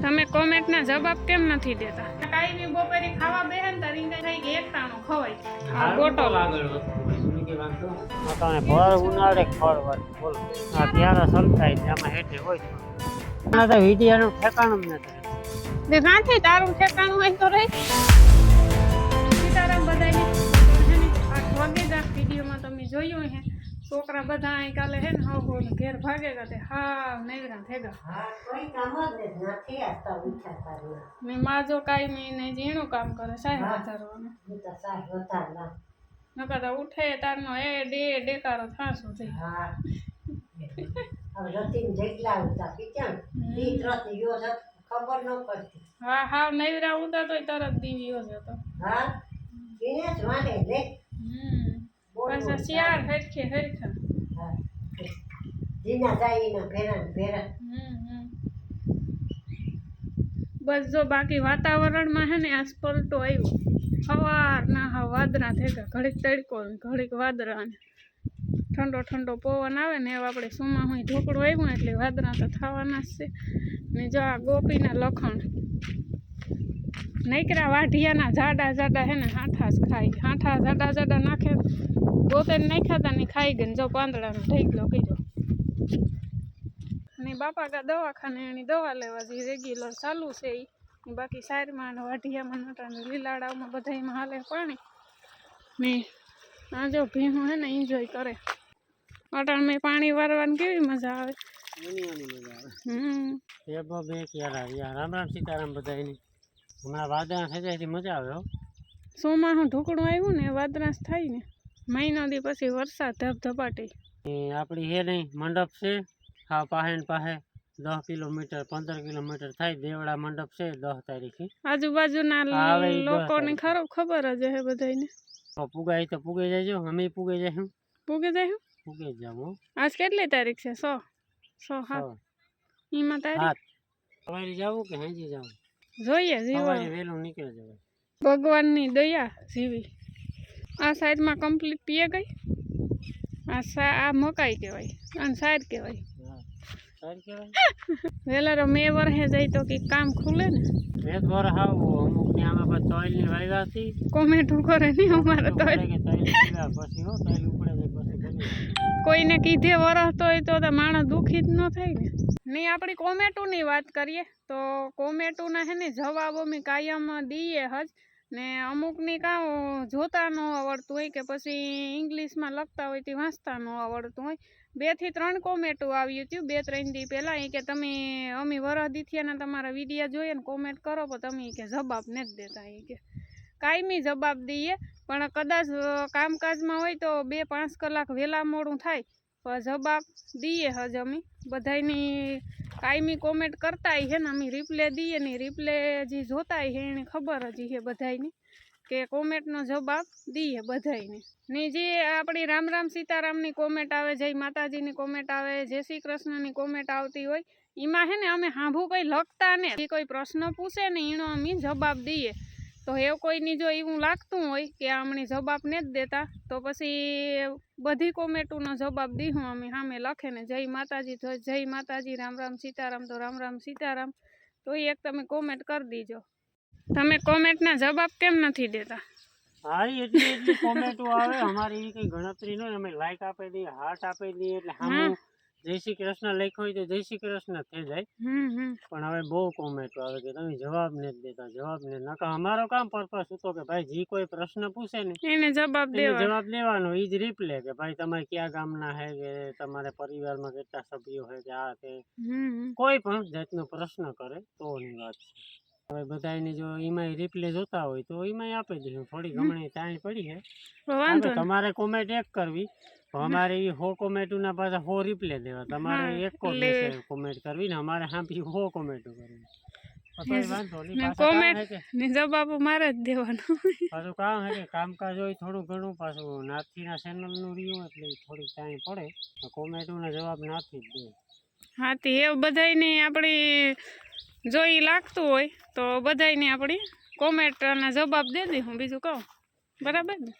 તમે કોમેન્ટના જવાબ કેમ નથી દેતા? કાઈ બપોરે ખાવા બેહન તો રીંગણ થઈ ગઈ એકટાણો ખવાય ગોટો આગળ વધતું કે વાંધો તમે ભર ઉનાળે ખોરવા બોલો આ ત્યારે સંતાઈ આમાં હેઠે હોય ના તો વિડિયાનું ઠેકાણું જ નથી ને કાંથી તારું ઠેકાણું હોય તો રહી સીતારામ બધાને 8 વાગે જ વિડિયોમાં તમે જોયું હે છોકરા બધા અહીં કાલે હે ને હાવ ઘેર ભાગે ગયા હા નૈવરા થેગા હા કોઈ કામ જ નથી આતા વિચારતા ને માં જો કાઈ ને જીણું કામ કરે સાહેબ વધારવાનું હું તો સાહેબ વધારલા નકર ઉઠે તારનો એ ડેકારો થાસો થઈ હા હવે રતીન જેટલા ઉતા પીચાણ દી ત્રત યો જ ખબર ન પડતી હા હા નૈવરા ઉતા તોય તરત દીવ્યો જતો હા એને જ વાને લે પાછા શિયાળ હરખા હા જીના જાઈના ભેરા બસ જો બાકી વાતાવરણમાં હે ને આજ પલટો આવ્યો સવારના હા વાદળા થયા ઘડીક તડકો ઘડીક વાદળા ને ઠંડો પવન આવે ને એવા આપણે સુમાં હોય ઢોકળું આવ્યું એટલે વાદળા તો થવાના જ છે ને જો આ ગોપીના લખણ નૈકરા વાઢિયાના જાડા હે ને હાંઠા જ ખાય હાંઠા જાડા નાખે ગોતે નાખ્યા ને ખાઈ ગઈ જો પાંદડાનો ઢેકલો કર્યો ને બાપા કા દવાખાને એની દવા લેવા જઈ રેગ્યુલર ચાલુ છે એ બાકી સારમાં વાઢિયામાં નટા લીલાડામાં બધામાં હાલે પાણી ને આ જો ભીહું હે ને એન્જોય કરે અટાણ મેં પાણી વારવાની કેવી મજા આવે રામ સીતારામ બધાની હમણાં વાદળા થઈ જાય મજા આવે સોમાં હું ઢોકળું આવ્યું ને વાદળા થાય ને મહિનો દી પછી વરસાદ ધબધપાટી આપણી હે નહીં મંડપ છે હા પાહે 10 કિલોમીટર 15 કિલોમીટર થાય દેવડા મંડપ છે 10 તારીખે આજુબાજુના લોકોને ખબર જ હે બધાને પુગાઈ તો પુગે જાય અમે પુગે જાય આજ કેટલી તારીખ છે 100 ઈમાં તારીખ સવારે જાવું કે હાંજી જાવું જોઈએ જીવો વેલું નીકળે જવાય ભગવાનની દયા જીવી આ સાઈડમાં કમ્પ્લીટ પીએ ગઈ આ મકાઈ કહેવાય અને સાઈડ કહેવાય વેલારો મે વરહે જાય તો કે કામ ખુલે ને મેં વર હાવ અમુક ને આમાં પર તોઈલ ની વાયવા હતી કોમેન્ટ કરે ની અમારે તોઈલ પછી હો તોઈલ ઉપડે પછી કોઈને કીધે વરહતો હોય તો માણસ દુખી જ ન થાય ને નહીં આપણી કોમેન્ટોની વાત કરીએ તો કોમેન્ટોના હે ને જવાબ અમે કાયમ દઈએ જ ને અમુકની કાં જોતા ન આવડતું હોય કે પછી ઇંગ્લિશમાં લખતા હોય તે વાંચતા ન આવડતું હોય 2 થી 3 કોમેન્ટો આવ્યું હતું 2-3 દી પહેલાં એ કે તમે અમે વરહ દીથિયાના તમારા વિડીયો જોઈએ ને કોમેન્ટ કરો પણ તમે કે જવાબ નથી દેતા એ કે કાયમી જવાબ દઈએ પણ કદાચ કામકાજમાં હોય તો 2-5 કલાક વહેલા મોડું થાય પણ જવાબ દઈએ હજ અમે બધાની કાયમી કોમેન્ટ કરતા હે ને અમે રિપ્લે દઈએ ને રિપ્લે જે જોતા હે એને ખબર જ હે બધાની કે કોમેન્ટનો જવાબ દઈએ બધાને ને જે આપણી રામ સીતારામની કોમેન્ટ આવે જય માતાજીની કોમેન્ટ આવે જય શ્રી કૃષ્ણની કોમેન્ટ આવતી હોય એમાં હે ને અમે હાંભું કંઈ લખતા ને કોઈ પ્રશ્ન પૂછે ને એનો અમે જવાબ દઈએ તો એવું કોઈની જો એવું લાગતું હોય કે આમણે જવાબ નથી દેતા તો પછી બધી કોમેન્ટોનો જવાબ દીધું અમે સામે લખે ને જય માતાજી રામ સીતારામ તો રામ સીતારામ તો એક તમે કોમેન્ટ કરી દીજો તમે કોમેન્ટના જવાબ કેમ નથી દેતા હા એટલી કોમેન્ટો આવે અમારી કઈ ગણતરી ન અમે લાઈક આપી દઈએ હાર્ટ આપી દઈએ એટલે સામું જય શ્રી કૃષ્ણ લખ્યો હોય તો જય શ્રી કૃષ્ણ થઈ જાય પણ હવે બહુ કોમેન્ટો આવે કે તમે જવાબ નથી દેતા જવાબ ને નકા અમારો કામ પર્પસ હતો કે ભાઈ જે કોઈ પ્રશ્ન પૂછે ને એને જવાબ દેવાનો એ જ રિપ્લે કે ભાઈ તમે કયા ગામના હે કે તમારે પરિવારમાં કેટલા સભ્યો હોય કે આ તે કોઈ પણ જાતનો પ્રશ્ન કરે તો ની વાત છે હવે બધાની જો એમાં રિપ્લે જોતા હોય તો એમાં આપી દઈશું થોડી ઘણી ટાઈમ પડી છે તમારે કોમેન્ટ એક કરવી અમારે 100 કોમેન્ટોના પાછા 100 રિપ્લે દેવા તમારે એક કોમેન્ટ કરવી ને અમારે સાંભળી 100 કોમેન્ટો કરવી જવાબ મારે જ દેવાનો પાછું કામ હે કે કામકાજ હોય થોડું ઘણું પાછું નાથીના ચેનલનું રહ્યું એટલે થોડીક ટાઈમ પડે કોમેન્ટોના જવાબ નાથી જ દે હા તે એ બધાને આપણી જો એ લાગતું હોય તો બધાને આપણી કોમેન્ટના જવાબ દે દે હું બીજું કહું બરાબર ને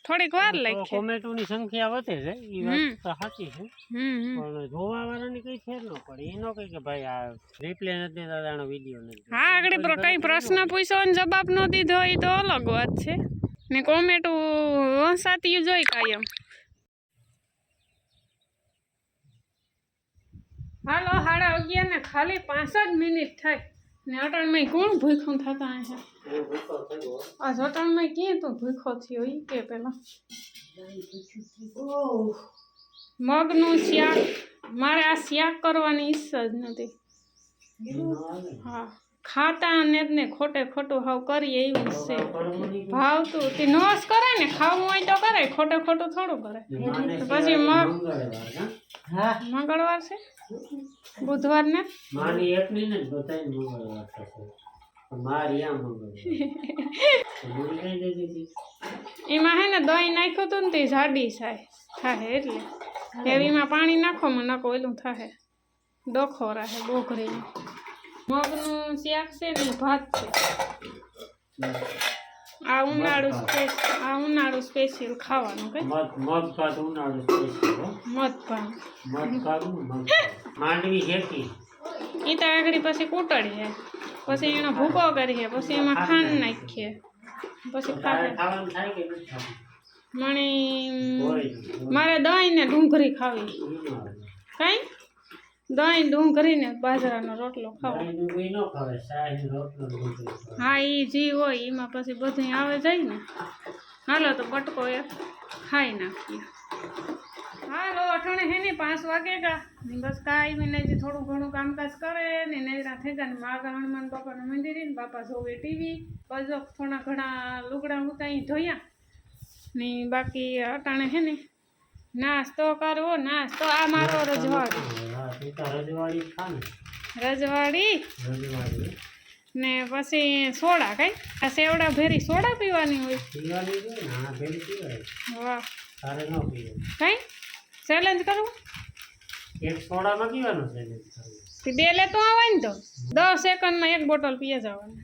થોડીક વાર લાગશે. ટોમેટોની સંખ્યા વધે છે એ વાત તો સાચી છે, હમ પણ જોવા વાળાની કઈ ફેર ન પડે. એ ન કહે કે ભાઈ આ રિપ્લે નથી દેતા, આનો વિડીયો નથી. હા આગળ કઈ પ્રશ્ન પૂછ્યો અને જવાબ ન દીધો હોય તો અલગ વાત છે ને. કોમેટું વસાતી જોઈ કાયમ. હાલો 11:30 ને ખાલી 5 જ મિનિટ થાય ને અટાણમાં કોણ ભૂખું થતા હશે? આ અટાણમાં ક્યાં તો ભૂખો થયો ઈ કે પેલા મગનું શાક. મારે આ શાક કરવાની ઈચ્છા જ નથી. હા ખાતા ને ખોટે ખોટું હાવ કરીએ એવું છે. ભાવતું તે નોસ કરે ને, ખાવું હોય તો કરે, ખોટે ખોટું થોડું કરે. પછી મંગળવાર છે, બુધવાર ને મારી એકની ને બધાય મંગળવાર થશે. મારી આ મંગળવાર એમાં હે ને દહીં નાખ્યું હતું ને તે જાડી થાય એટલે એવીમાં પાણી નાખો માં નાખો એલું થાય ડોખો રહે બોઘરી. મગનું શાક છે ને ભાત છે. આ ઉનાળુ સ્પેશિયલ ખાવાનું કઈ મગ ભાત ઉનાળુ સ્પેશિયલ. મગ ભાત માંડવી હેતી એ તો આગળ પછી કૂટડીએ, પછી એનો ભૂકો કરીએ, પછી એમાં ખાંડ નાખીએ, પછી ખાવાનું થાય કે નથી ખાવાનું? મને મારે દહીં ને ડુંગળી ખાવી. કઈ દહીં ડુંગળી ને બાજરાનો રોટલો ખાવો. હા એ જી હોય એમાં પછી બધું આવે જાય ને. હાલો તો બટકો એક ખાઈ નાખીએ. હાલો અઠાણે હે ને 5 વાગે ગા બસ કાંઈ બી નહીં, થોડું ઘણું કામકાજ કરે ને નૈરા થઈ ગયા ને માગા હનુમાન બાપાનું મંદિર ને બાપા જોવે ટીવી. પછી થોડા ઘણા લુગડા ઉતાઈ ધોયા ને બાકી અટાણે હે ને નાસ્તો કરવો. નાસ્તો આ મારો રજવાડી ને પછી સોડા. કઈ આ સેવડા ભેરી સોડા પીવાની હોય. વાહ કઈ ચેલેન્જ કરવું? એક સોડામાં પીવાનું ચેલેન્જ કરવું. 2 લેતો આવે ને તો 10 સેકન્ડમાં 1 બોટલ પીએ જવાનું.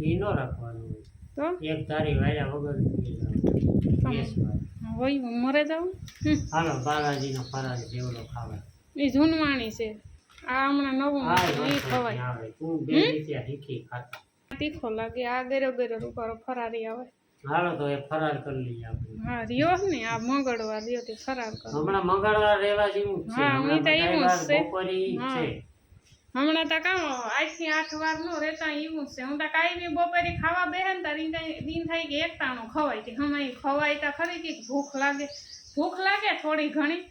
એ ન રાખવાનું તો એક તારી વાયા વગર પી જવાનું. હોય મરે જાવ. હાલો બાલાજીનો ફરાળ જેવડો ખાવા. એ જૂનવાણી છે. આ હમણાં નવું એ ખવાય. તું બે રીતે શીખી ખાતા. તીખો લાગે. આ ગેરો ઉપર ફરારી આવે. હાલો તો એ ફરાર કરી લઈએ આપણે. હા રહ્યો ને આ મંગળવાર રહ્યો તે ફરાર કરો. હમણાં મંગળવાર રહેવા જેવું છે. હા હું તો એવું જ છે. બપોરી છે હમણાં તો કામ 8 થી 8 વાર નો રહેતા એવું જ છે. હું તો કાંઈ બી બપોરે ખાવા બેહે ને તારી દિન થાય કે એકટાણું ખવાય કે હમાય ખવાય તો ખરી કે ભૂખ લાગે થોડી ઘણી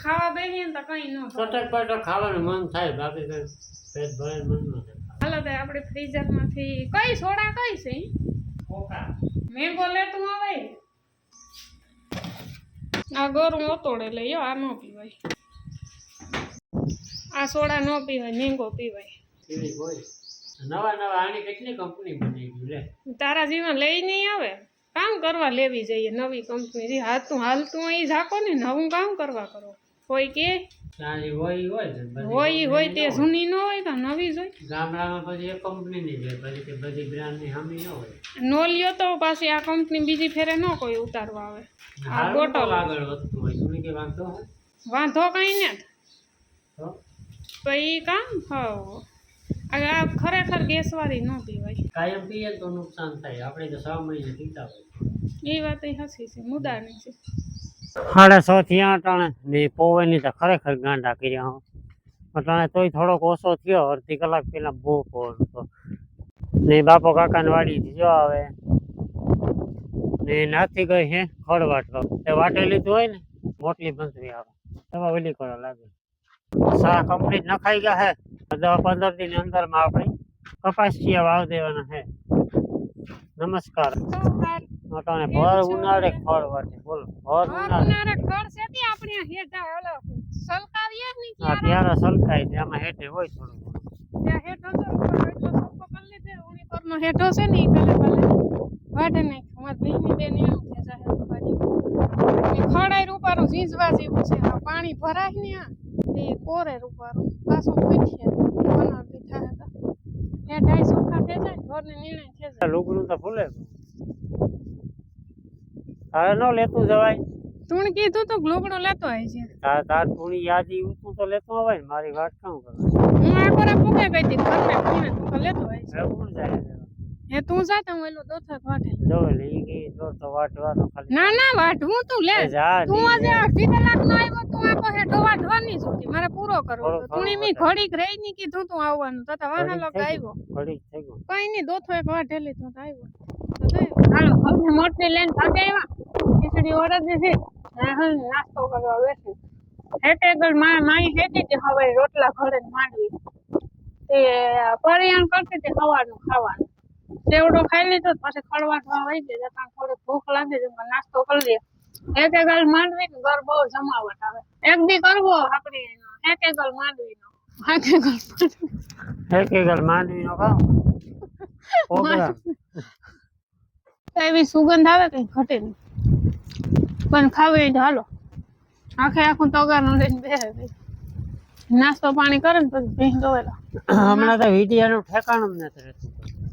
ખાવા બેહીએ ને તો કઈ ન ચટક ખાવાનું મન થાય, બાકી કઈ પેટ ભરે મન ન થાય. હાલો તો આપણે ફ્રીઝરમાંથી કઈ સોડા કઈ છે કોકા મેંગો લેતું આવે. આ ગોરું ઓતોડે લઈ આ ન પીવાય. આ સોડા ન પીવાય, મેંગો પીવાય. એવી હોય નવા આની કેટલી કંપની બની ગઈ લે. તારા જીવન લઈ નહીં આવે. કામ કરવા લેવી જોઈએ નવી કંપની. જે હાલતું એ ઝાકો ને નવું કામ કરવા કરો. કોઈ કે હોય તે જૂની ન હોય તો નવી જોઈ. ગામડામાં પછી એક કંપની ની છે, પછી કે બધી બ્રાન્ડ ની હામી ન હોય. નો લ્યો તો પાછી આ કંપની બીજી ફેરે ન કોઈ ઉતારવા આવે. આ બોટલ આગળ વધતું હોય શું કે વાંધો હોય? વાંધો કઈ ને તો પછી કામ ખાવ. આ ખરેખર ગેસવાળી ન પીવાય. કાયમ પીએ તો નુકસાન થાય. આપણે તો 6 મહિને પીતા હોય. એ વાત હાચી છે, મુદ્દાની છે. 6:30 થી 8 ને પોવાની તો ખરેખર ગાંડા કર્યા. અટાણે તોય થોડોક ઓછો થયો. અડધી કલાક પેલા બહુ પવન હતો ને બાપો કાકાને વાડી જો આવે ને નાથી ગઈ હે ખડ વાટવા. તે વાટે લીધું હોય ને મોટલી બંધવી આવે એમાં ઓલી કરવા લાગે. સા કમ્પ્લીટ નખાઈ ગયા હે. 10-15 દિન અંદર માં આપણે કપાસિયા વાવ દેવાના હે. નમસ્કાર. અટાણે ભર ઉનાળે ખડ વાટે. બોલો ભર ઉનાળે ખડ છે તે આપણે હેઠા ઓલો સલકાવીએ ને ત્યારે સલકાય છે. આમાં હેઠે હોય થોડું ત્યાં હેઠો તો એટલો સોપો કરી લીધે ઉણી પરનો હેઠો છે ને કાલે વાઢે નાખ. માર ભઈની બેન એમ કે જાહે પાણી ખડાઈ રૂપારું ઝીંઝવા જેવું છે. આ પાણી ભરાય ને આ એ કોરે રૂપારું પાછું પૂછીએ બનાવી થાય તો હેઠાઈ ચોખ્ખા થઈ જાય ઘરને નિર્ણય થઈ જાય. લુગડું તો ભૂલે હવે ન લેતું જવાય. તું કીધું તો લુગડો લેતો હોય છે. તાર થોડી યાદી ઊંચું તો લેતો અવાય ને, મારી વાત કામ કરે. હું આ કોરા પૂકે ગઈ હતી ઘરને કોને તું તો લેતો હોય છે. હવે કોણ જાય છે? એ તું જા તો હું એલો દોથક વાટે. જો લે ઈ ગઈ તો વાટવાનો ખાલી. ના ના વાટવું તું લે. એ જા તું આજે અડધી કલાક નો આવ્યો તું આ પાસે વાટવાની છોટી મારે પૂરો કરવો તો તું મી ઘડીક રહી ની કીધું તું આવવાનું તો વાહન લોક આવ્યો ઘડીક થઈ ગયું. કઈ નહીં દોથો એક વાટેલી તો આવ્યો તો જાય. હાલો હવે મોટલી લઈને ભાગે આવ્યા ખીચડી ઓર્ડર દીધી હા નાસ્તો કરવા બેસી હેટે ગલ માઈ હેતી તે હવે રોટલા ઘરે માંડવી તે પરિયાણ કરતી તે સવારનું ખાવાનું સેવડો ખાઈ લીધો પછી ખળવાટવા વહી ગઈ જતા થોડી ભૂખ લાગી તો નાસ્તો કરી લે એક ગલ માંડવી ને ઘર બહુ જમાવટ આવે એક દી કરવો આપડી એક ગલ માંડવી નો એક ગલ માંડવી નો ખાવ ઓગળા એવી સુગંધ આવે કઈ ઘટે નહીં પણ ખાવે જ હાલો આખે આખું તગારનું લઈને બેસે નાસ્તો પાણી કરે ને પછી ભીંગ ગવેલા હમણાં તો વિડિયાનું ઠેકાણું જ નથી રહેતું.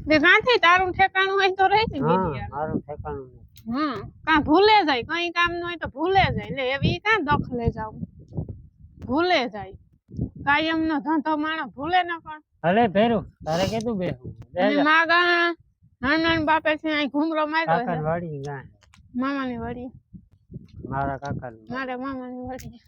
તે કાંથી તારું ઠેકાણું હોય તો રહી ને હા વિડિયા મારું ઠેકાણું નથી. કાં ભૂલે જાય કઈ કામ નું હોય તો ભૂલે જાય લે એવી કાં દખલે જાવ ભૂલે જાય કાયમ નો ધંધો માણસ ભૂલે ન પણ ભલે ભેરું તારે કેતું બેહું માગા નાના બાપે છે અહીં ઘૂમરો માર્યો કાકા વાડી ગાય મામાની વાડી મારા કાકા મારે મામાની વાડી